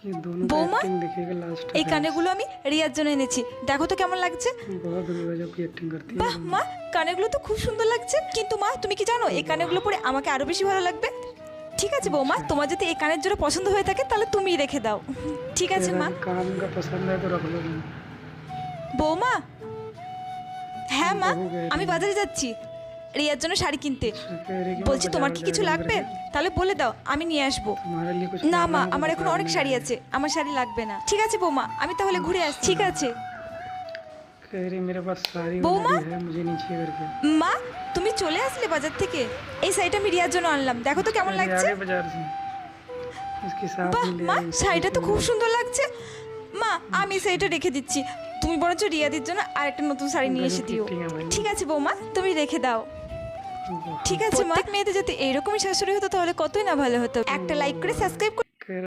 ये दोनों का বৌমা एक्टिंग देखिएगा लास्ट এই কানেগুলো আমি রিয়ার জন্য এনেছি, দেখো তো কেমন লাগছে। बहुत गजब की एक्टिंग करती है বাহ মা, কানেগুলো তো খুব সুন্দর লাগছে, কিন্তু মা তুমি কি জানো এই কানেগুলো পরে আমাকে আরো বেশি ভালো লাগবে। ঠিক আছে বৌমা, তোমার যদি এই কানের জোড়া পছন্দ হয়ে থাকে তাহলে তুমিই রেখে দাও। ঠিক আছে तेरा মা। कान का पसंद है तो रख लो तुम। বৌমা, হ্যাঁ মা, বাবু গেছে। আমি বাজারে যাচ্ছি রিয়ার জন্য শাড়ি কিনতে। कह रही कि বলছি मैं তোমার बाजार কি কিছু जाएगा লাগবে? करके। তাহলে বলে দাও, আমি নিয়ে আসবো। तुम्हारे लिए कुछ না মা, लाना है तो আমার এখন बता অনেক देना। শাড়ি আছে, আমার শাড়ি লাগবে না। ঠিক আছে বৌমা, আমি তাহলে ঘুরে আসছি। ঠিক আছে कह रही मेरे पास सारी बौमा? ऑलरेडी है, मुझे नहीं चाहिए करके। মা, তুমি চলে আসলে বাজার থেকে। এই শাড়িটা আমি রিয়ার জন্য আনলাম, দেখো তো কেমন कह रही লাগছে। आगे बाजार से इसके साथ বাহ ही ले মা, आई। শাড়িটা তো খুব সুন্দর লাগছে। মা, আমি শাড়িটা রেখে দিচ্ছি, তুমি বরঞ্চ রিয়াদির জন্য আরেকটা নতুন শাড়ি নিয়ে এসে দিও। ঠিক আছে বৌমা, তুমি রেখে দাও। ঠিক আছে মা, প্রত্যেক মেয়েদের যদি এইরকমই শাশুড়ি হতো তাহলে কতই না ভালো হতো। একটা লাইক করে সাবস্ক্রাইব